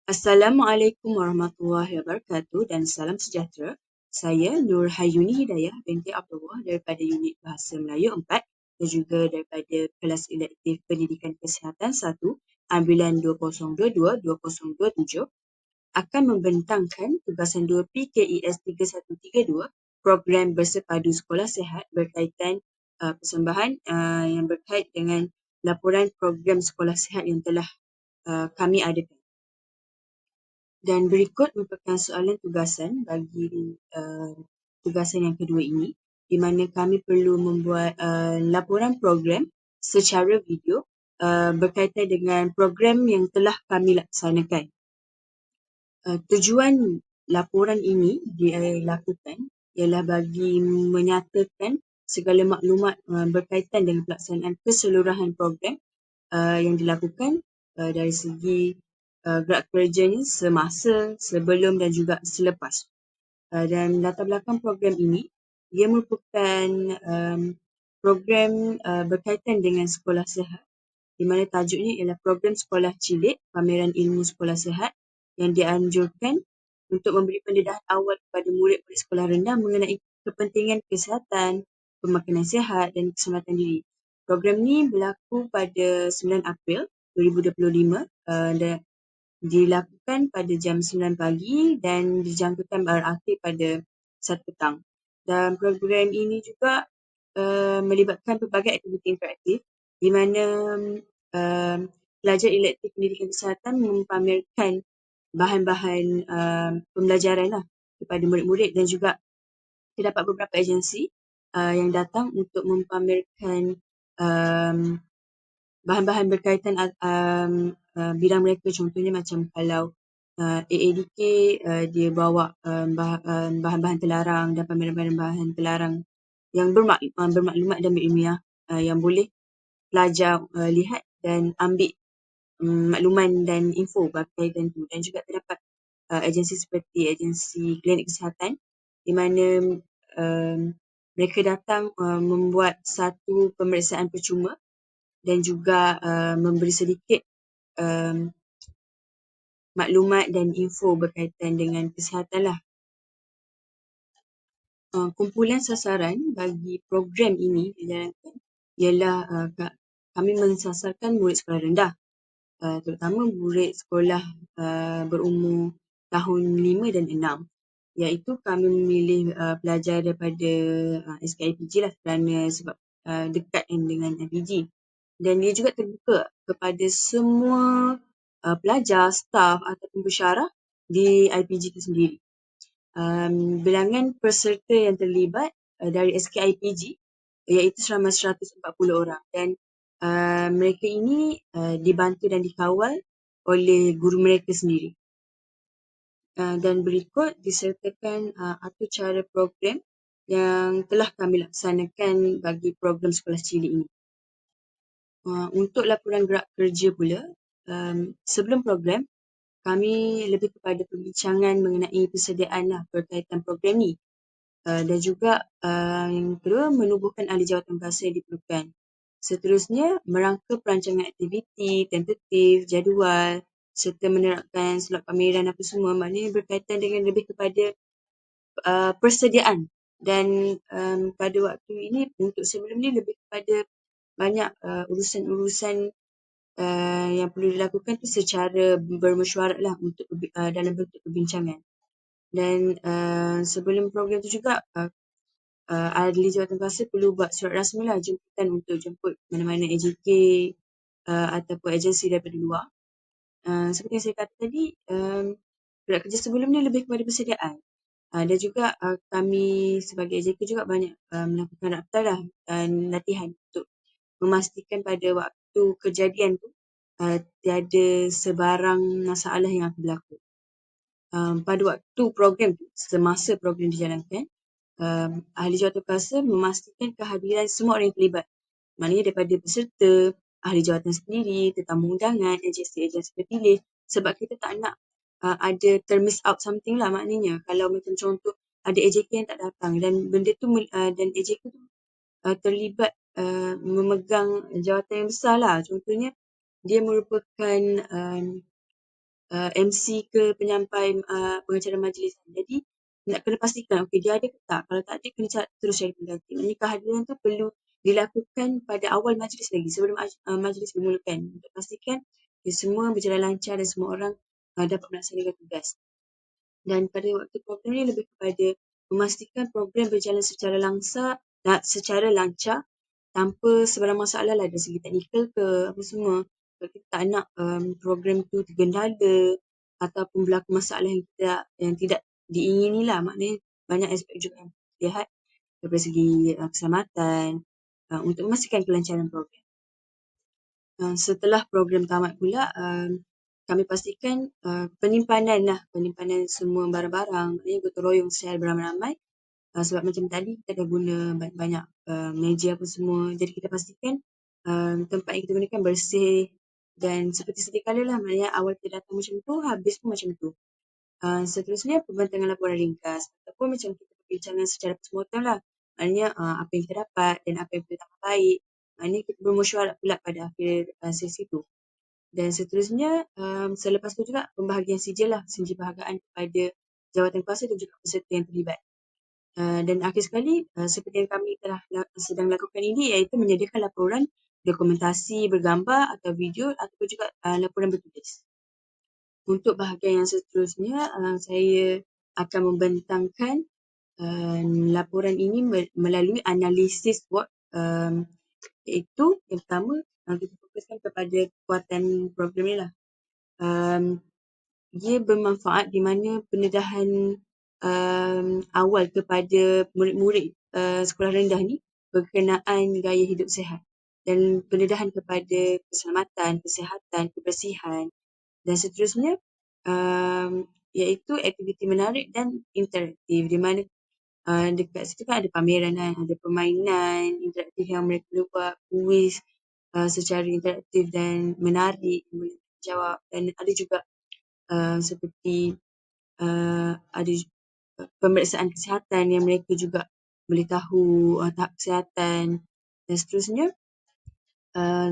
Assalamualaikum warahmatullahi wabarakatuh dan salam sejahtera. Saya Nur Hayuni Hidayah binti Abdullah daripada Unit Bahasa Melayu 4 dan juga daripada kelas elektif Pendidikan Kesihatan 1 ambilan 2022-2027 akan membentangkan tugasan 2 PKES 3132 program bersepadu sekolah sihat berkaitan persembahan yang berkait dengan laporan program sekolah sihat yang telah kami adakan. Dan berikut merupakan soalan tugasan bagi tugasan yang kedua ini, di mana kami perlu membuat laporan program secara video berkaitan dengan program yang telah kami laksanakan. Tujuan laporan ini dilakukan ialah bagi menyatakan segala maklumat berkaitan dengan pelaksanaan keseluruhan program yang dilakukan dari segi gerak kerjanya semasa, sebelum dan juga selepas. Dan latar belakang program ini, ia merupakan program berkaitan dengan sekolah sihat, di mana tajuknya ialah program sekolah cilik, pameran ilmu sekolah sihat yang dianjurkan untuk memberi pendedahan awal kepada murid-murid sekolah rendah mengenai kepentingan kesihatan, pemakanan sihat dan keselamatan diri. Program ini berlaku pada 9 April 2025 dan dilakukan pada jam 9 pagi dan dijangkakan berakhir pada 1 petang. Dan program ini juga melibatkan pelbagai aktiviti interaktif di mana pelajar elektif pendidikan kesihatan mempamerkan bahan-bahan pembelajaran lah kepada murid-murid dan juga terdapat beberapa agensi yang datang untuk mempamerkan bahan-bahan berkaitan bidang mereka. Contohnya macam kalau AADK dia bawa bahan-bahan terlarang dan pameran bahan terlarang yang bermaklumat dan berilmiah yang boleh pelajar lihat dan ambil makluman dan info berkaitan itu. Dan juga terdapat agensi seperti agensi klinik kesihatan di mana mereka datang membuat satu pemeriksaan percuma dan juga memberi sedikit maklumat dan info berkaitan dengan kesihatan lah. Kumpulan sasaran bagi program ini dijalankan ialah kami mensasarkan murid sekolah rendah, terutama murid sekolah berumur tahun 5 dan 6, iaitu kami memilih pelajar daripada SKIPG lah kerana sebab dekat dengan IPG. Dan dia juga terbuka kepada semua pelajar, staf ataupun pensyarah di IPG itu sendiri. Bilangan peserta yang terlibat dari SKIPG iaitu selama 140 orang dan mereka ini dibantu dan dikawal oleh guru mereka sendiri. Dan berikut disertakan atur cara program yang telah kami laksanakan bagi program sekolah cilik ini. Untuk laporan gerak kerja pula, sebelum program, kami lebih kepada perbincangan mengenai persediaan berkaitan program ni. Dan juga yang kedua, menubuhkan ahli jawatan bahasa yang diperlukan. Seterusnya, merangka perancangan aktiviti, tentatif, jadual serta menerapkan slot pameran apa semua. Maknanya berkaitan dengan lebih kepada persediaan. Dan pada waktu ini, untuk sebelum ni lebih kepada banyak urusan-urusan yang perlu dilakukan tu secara bermesyuarat lah untuk dalam bentuk perbincangan. Dan sebelum program tu juga ahli jawatan bahasa perlu buat surat rasmi lah jemputan untuk jemput mana-mana AJK ataupun agensi daripada luar. Seperti yang saya kata tadi, gerak kerja sebelum ni lebih kepada persediaan. Dan juga kami sebagai AJK juga banyak melakukan raptal lah dan latihan untuk memastikan pada waktu kejadian tu tiada sebarang masalah yang akan berlaku. Pada waktu program tu, semasa program dijalankan, ahli jawatan bahasa memastikan kehadiran semua orang yang terlibat. Maknanya daripada peserta, ahli jawatan sendiri, tetamu undangan, agensi-agensi terpilih. Sebab kita tak nak ada termiss out something lah maknanya. Kalau macam contoh ada AJK yang tak datang dan benda tu dan AJK tu terlibat memegang jawatan yang besar lah. Contohnya dia merupakan MC ke penyampai pengacara majlis. Jadi nak kena pastikan okey dia ada ke tak. Kalau tak ada kena terus cari pengganti. Maksudnya kehadiran tu perlu dilakukan pada awal majlis lagi sebelum majlis dimulakan untuk pastikan semua berjalan lancar dan semua orang dapat melaksanakan tugas. Dan pada waktu program ni lebih kepada memastikan program berjalan secara lancar tanpa sebarang masalah lah dari segi teknikal ke apa semua. Kalau kita tak nak program tu tergendala ataupun berlaku masalah yang tidak diingini lah. Maknanya banyak aspek juga yang dilihat dari segi keselamatan untuk memastikan kelancaran program. Setelah program tamat pula, kami pastikan penyimpanan semua barang-barang, maknanya gotong royong secara beramai-ramai. Sebab macam tadi kita dah guna banyak meja apa semua, jadi kita pastikan tempat yang kita gunakan bersih dan seperti sedia kala lah, maknanya awal kita datang macam tu, habis pun macam tu. Seterusnya pembentangan laporan ringkas ataupun macam kita perbincangan secara postmortem lah, maknanya apa yang kita dapat dan apa yang boleh tambah baik. Maknanya kita bermesyuarat pula pada akhir sesi tu. Dan seterusnya, selepas tu juga pembahagian sijil lah, sijil penghargaan kepada jawatan kuasa dan juga peserta yang terlibat. Dan akhir sekali, seperti yang kami telah sedang lakukan ini, iaitu menyediakan laporan dokumentasi bergambar atau video ataupun juga laporan bertulis. Untuk bahagian yang seterusnya, saya akan membentangkan laporan ini melalui analisis SWOT, iaitu yang pertama kita fokuskan kepada kekuatan program ni lah. Dia bermanfaat di mana pendedahan awal kepada murid-murid sekolah rendah ni berkenaan gaya hidup sihat dan pendedahan kepada keselamatan, kesihatan, kebersihan dan seterusnya, iaitu aktiviti menarik dan interaktif di mana dekat situ kan ada pameran kan, ada permainan interaktif yang mereka buat, kuis secara interaktif dan menarik, boleh jawab, dan ada juga seperti ada pemeriksaan kesihatan yang mereka juga boleh tahu tahap kesihatan dan seterusnya.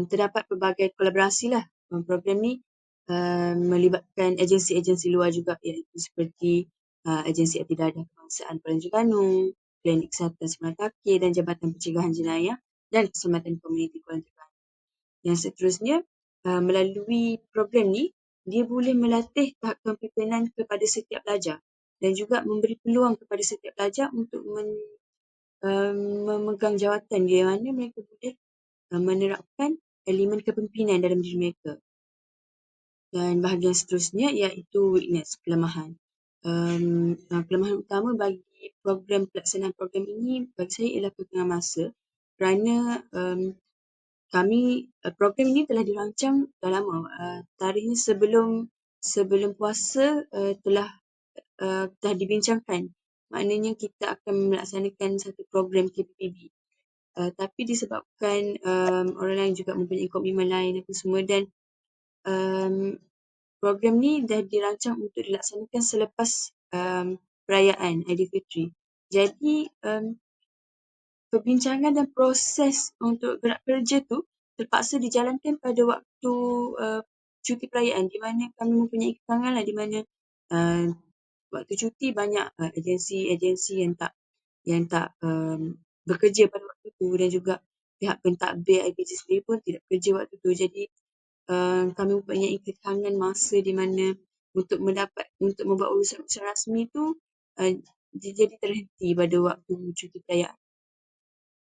Terdapat pelbagai kolaborasi lah. Program ni melibatkan agensi-agensi luar juga, iaitu seperti agensi anti-dadah kebangsaan Kuala Terengganu, Klinik Kesihatan Sebenar Takir dan Jabatan Pencegahan Jenayah dan Keselamatan Komuniti Kuala Terengganu. Yang seterusnya, melalui program ni, dia boleh melatih tahap kepimpinan kepada setiap pelajar dan juga memberi peluang kepada setiap pelajar untuk memegang jawatan di mana mereka boleh menerapkan elemen kepimpinan dalam diri mereka. Dan bahagian seterusnya iaitu weakness, kelemahan. Kelemahan utama bagi program pelaksanaan program ini bagi saya ialah kekurangan masa kerana program ini telah dirancang dah lama. Tarikhnya sebelum puasa telah dibincangkan. Maknanya kita akan melaksanakan satu program KPPB. Tapi disebabkan orang lain juga mempunyai komitmen lain apa semua dan program ni dah dirancang untuk dilaksanakan selepas perayaan Aidilfitri. Jadi perbincangan dan proses untuk gerak kerja tu terpaksa dijalankan pada waktu cuti perayaan di mana kami mempunyai kekangan lah di mana waktu cuti banyak agensi-agensi yang tak bekerja pada waktu tu dan juga pihak pentadbir IPG sendiri pun tidak bekerja waktu tu. Jadi kami mempunyai kekangan masa di mana untuk membuat urusan-urusan rasmi tu jadi terhenti pada waktu cuti perayaan.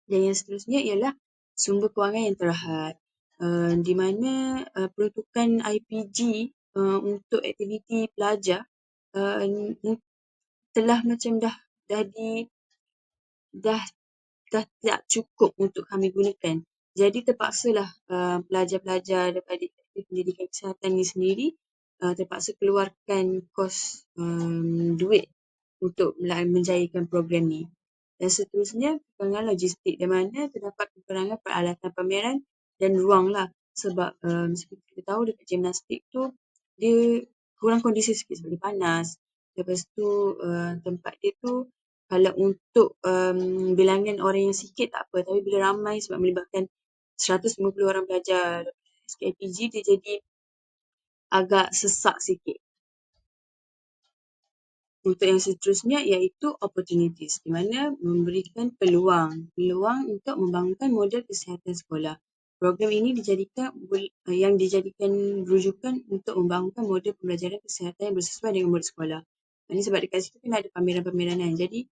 Dan yang seterusnya ialah sumber kewangan yang terhad, di mana peruntukan IPG untuk aktiviti pelajar telah macam dah tak cukup untuk kami gunakan. Jadi terpaksalah pelajar-pelajar daripada aktiviti pendidikan kesihatan ni sendiri terpaksa keluarkan kos duit untuk menjayakan program ni. Dan seterusnya, kekurangan logistik di mana terdapat kekurangan peralatan pameran dan ruang lah. Sebab seperti kita tahu dekat gimnastik tu, dia kurang kondisi sikit sebab dia panas. Lepas tu tempat dia tu kalau untuk bilangan orang yang sikit tak apa. Tapi bila ramai sebab melibatkan 150 orang belajar SKIPG, dia jadi agak sesak sikit. Untuk yang seterusnya iaitu opportunities, di mana memberikan peluang untuk membangunkan model kesihatan sekolah. Program ini yang dijadikan rujukan untuk membangunkan model pembelajaran kesihatan yang bersesuaian dengan murid sekolah. Ini sebab dekat situ kan ada pameran-pameranan. Jadi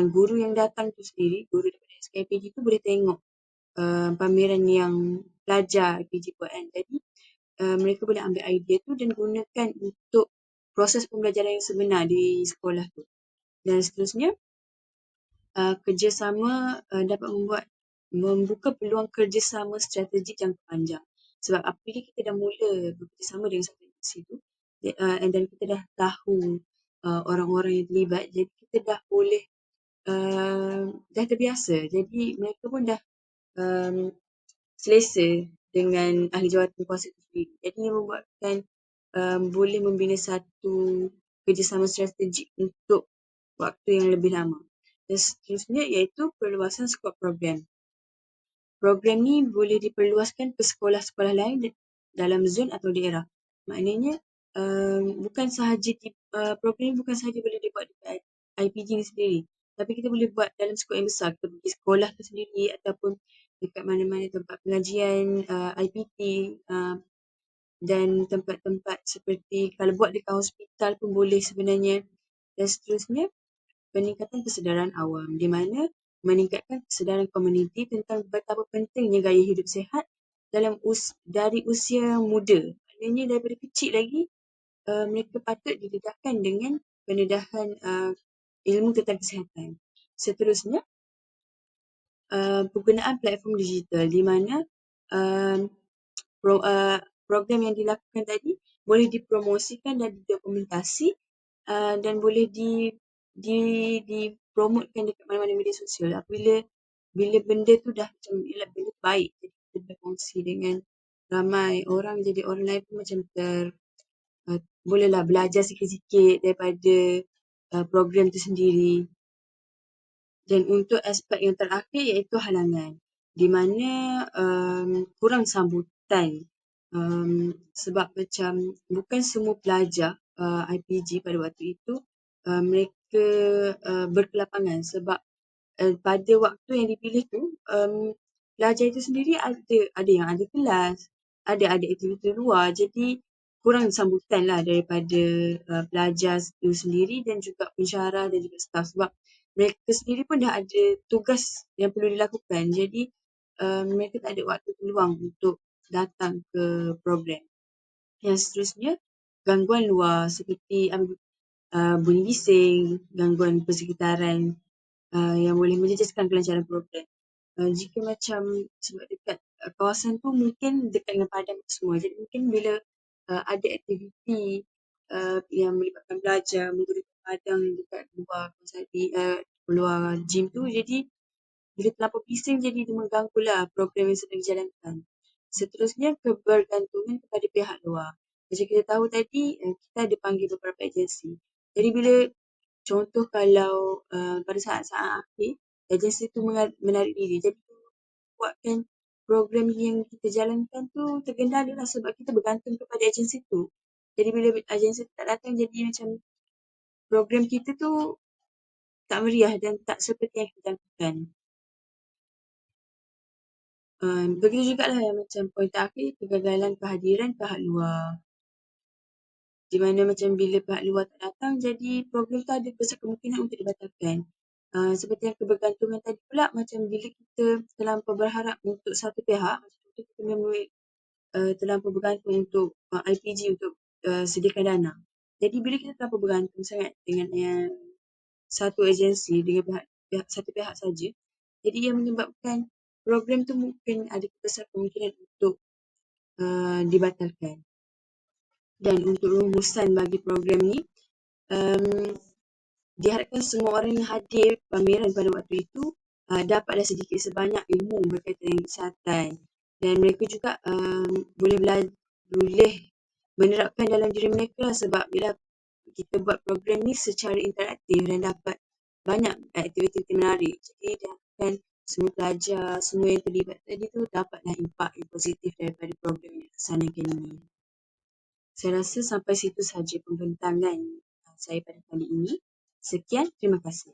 guru yang datang tu sendiri, guru daripada SKIPG tu boleh tengok pameran yang pelajar IPG buat kan. Jadi mereka boleh ambil idea tu dan gunakan untuk proses pembelajaran yang sebenar di sekolah tu. Dan seterusnya, kerjasama dapat membuka peluang kerjasama strategik jangka panjang. Sebab apabila kita dah mula bekerjasama dengan satu agensi tu, dan kita dah tahu orang-orang yang terlibat, jadi kita dah boleh dah terbiasa. Jadi mereka pun dah um, selesa dengan ahli jawatan kuasa itu sendiri. Jadi ia membuatkan boleh membina satu kerjasama strategik untuk waktu yang lebih lama. Dan seterusnya iaitu perluasan skop program. Program ni boleh diperluaskan ke sekolah-sekolah lain dalam zon atau daerah. Maknanya bukan sahaja program ni bukan sahaja boleh dibuat dekat IPG ni sendiri. Tapi kita boleh buat dalam skop yang besar. Kita pergi sekolah tu sendiri ataupun dekat mana-mana tempat pengajian, IPT dan tempat-tempat seperti kalau buat dekat hospital pun boleh sebenarnya. Dan seterusnya, peningkatan kesedaran awam di mana meningkatkan kesedaran komuniti tentang betapa pentingnya gaya hidup sihat dari usia muda. Maknanya daripada kecil lagi mereka patut didedahkan dengan pendedahan ilmu tentang kesihatan. Seterusnya, penggunaan platform digital di mana program yang dilakukan tadi boleh dipromosikan dan didokumentasi dan boleh dipromotkan dekat mana-mana media sosial. Bila benda tu dah macam benda baik, jadi kita boleh kongsi dengan ramai orang, jadi orang lain pun macam bolehlah belajar sikit-sikit daripada program tu sendiri. Dan untuk aspek yang terakhir iaitu halangan, di mana kurang sambutan sebab macam bukan semua pelajar IPG pada waktu itu mereka berkelapangan sebab pada waktu yang dipilih tu pelajar itu sendiri ada yang ada kelas, ada aktiviti luar, jadi kurang sambutan lah daripada pelajar itu sendiri dan juga pensyarah dan juga staf sebab mereka sendiri pun dah ada tugas yang perlu dilakukan. Jadi mereka tak ada waktu peluang untuk datang ke program. Yang seterusnya, gangguan luar seperti bunyi bising, gangguan persekitaran yang boleh menjejaskan kelancaran program. Jika macam sebab dekat kawasan tu mungkin dekat dengan padang semua. Jadi mungkin bila ada aktiviti yang melibatkan belajar menggunakan padang dekat luar gym tu, jadi bila terlampau bising jadi dia mengganggulah program yang sedang dijalankan. Seterusnya, kebergantungan kepada pihak luar. Macam kita tahu tadi, kita ada panggil beberapa agensi. Jadi bila contoh kalau pada saat-saat akhir, agensi tu menarik diri. Jadi buatkan program yang kita jalankan tu tergendala lah sebab kita bergantung kepada agensi tu. Jadi bila agensi tu tak datang, jadi macam program kita tu tak meriah dan tak seperti yang kita lakukan. Begitu jugalah yang macam poin terakhir, kegagalan kehadiran pihak luar. Di mana macam bila pihak luar tak datang, jadi program tu ada besar kemungkinan untuk dibatalkan. Seperti yang kebergantungan tadi pula, macam bila kita terlampau berharap untuk satu pihak, macam tu kita memang terlampau bergantung untuk IPG untuk sediakan dana. Jadi bila kita terlampau bergantung sangat dengan satu agensi, dengan satu pihak saja, jadi ia menyebabkan program tu mungkin ada besar kemungkinan untuk dibatalkan. Dan untuk rumusan bagi program ni, diharapkan semua orang yang hadir pameran pada waktu itu dapatlah sedikit sebanyak ilmu berkaitan dengan kesihatan. Dan mereka juga boleh menerapkan dalam diri mereka lah sebab bila kita buat program ni secara interaktif dan dapat banyak aktiviti menarik. Jadi diharapkan semua pelajar, semua yang terlibat tadi tu dapatlah impak yang positif daripada program yang dilaksanakan ini. Saya rasa sampai situ sahaja pembentangan saya pada kali ini. Sekian, terima kasih.